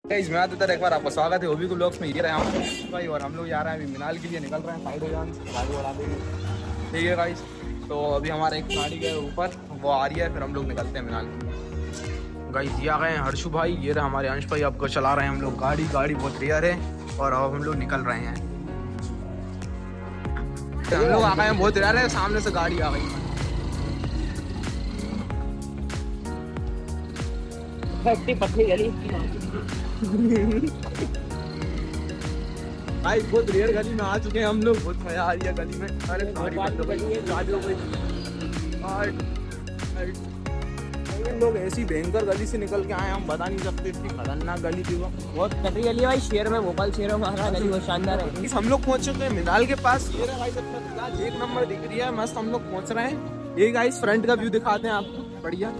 Guys मैं आता एक बार आपका स्वागत है ओबी ब्लॉग्स में। ये रहे हम भाई और हम लोग जा रहे हैं अभी मीनाल के लिए निकल रहे हैं। साइड हो जान गाड़ी बढ़ा देंगे, ठीक है गाइस। तो अभी हमारा एक गाड़ी के ऊपर वो आ रही है, फिर हम लोग निकलते हैं मीनाल के लिए। गाइस ये आ गए हैं हर्षु भाई, ये रहे हमारे अंश भाई। आपको चला रहे हैं हम लोग गाड़ी बहुत रेयर है और अब हम लोग निकल रहे हैं। हम लोग आ गए हैं बहुत रेयर है, सामने से गाड़ी आ गई। भाई बहुत रेयर गली में आ चुके हैं हम लोग, बहुत मजा आ रही है गली में। अरे हम लोग ऐसी भयंकर गली से निकल के आए, हम बता नहीं सकते इतनी खतरनाक गली थी वो। बहुत कटरी गली है भाई, शहर में भोपाल शहर में हमारा गली बहुत शानदार है। हम लोग पहुंच चुके हैं मीनाल के पास। ये रहा भाई सब एक नंबर दिख रही है, मस्त हम लोग पहुंच रहे हैं। ये गाइस फ्रंट का व्यू दिखाते हैं आपको, बढ़िया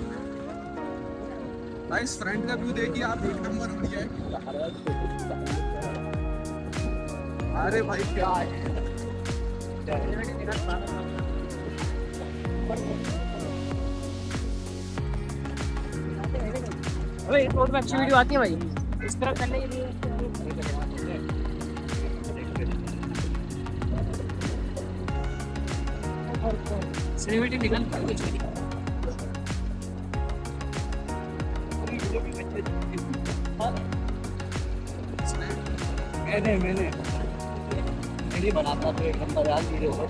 गाइस फ्रंट का व्यू देखिए आप, एक नंबर बढ़िया है। अरे भाई क्या है, अबे इस रोड पे अच्छी वीडियो आती है भाई, इस तरह करने के लिए सिनेमेटिक निकल मैंने बनाता तो एक नंबर यार वीडियो को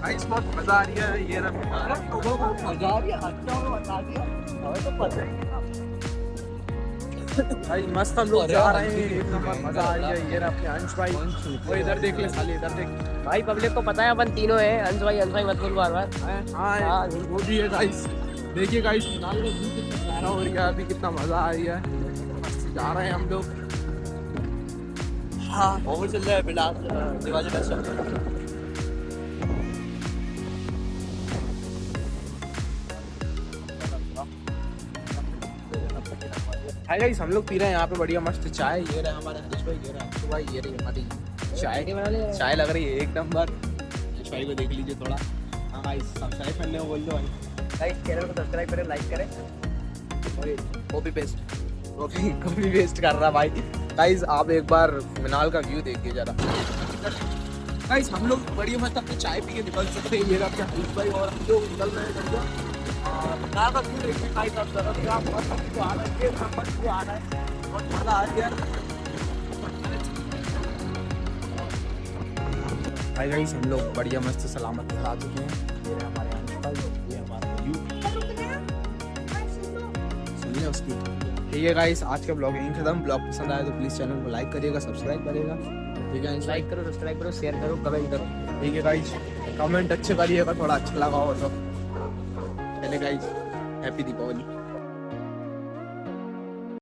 गाइस बहुत मजा आ रही है। ये रहा मजा आ रही है, अच्छा बता दिया हमें तो पता ही भाई, मस्त हम लोग जा रहे हैं, एक नंबर मजा आ रही है। ये रहा अपने अंश भाई, वो इधर देख ले साले, इधर देख भाई। पब्लिक को पता है अपन तीनों है, अंश भाई मत बोल बार बार। हाँ वो भी है गाइस। देखिए गाइस मीनाल में व्यू कितना प्यारा हो रहा है, अभी कितना मजा आ रही है। मस्त जा रहे हैं हम लोग। हाँ वो चल रहा है बिलास दिवाली का सब। हाय गाइस हम लोग पी रहे हैं यहाँ पे बढ़िया मस्त चाय। ये रहा हमारे हरीश भाई, ये रहा अंशु भाई, ये रही हमारी चाय लग रही है एक नंबर। हरीश भाई को देख लीजिए थोड़ा। हाँ गाइस सब्सक्राइब करने को बोल दो भाई। गाइस चैनल को सब्सक्राइब करें, लाइक करें। और कॉपी पेस्ट कर रहा भाई। गाइस आप एक बार मीनाल का व्यू देखिए जरा। गाइस हम लोग बढ़िया मस्त अपनी चाय पी के निकल सकते हैं। ये रहा अपने हरीश भाई और हम लोग निकल रहे हैं। भाई गाइस हम लोग बढ़िया मस्त सलामत आ चुके हैं। ये हमारे अंकल, ये हमारा व्यू सुनिए उसकी। ठीक है गाइस आज का ब्लॉग यहीं खत्म। ब्लॉग पसंद आया तो प्लीज चैनल को लाइक करिएगा, सब्सक्राइब करिएगा, ठीक है। लाइक करो, सब्सक्राइब करो, शेयर करो, कमेंट करो, ठीक है गाइस। कमेंट अच्छे करिएगा, थोड़ा अच्छा लगा हो तो। चले गाइस, हैप्पी दीपावली।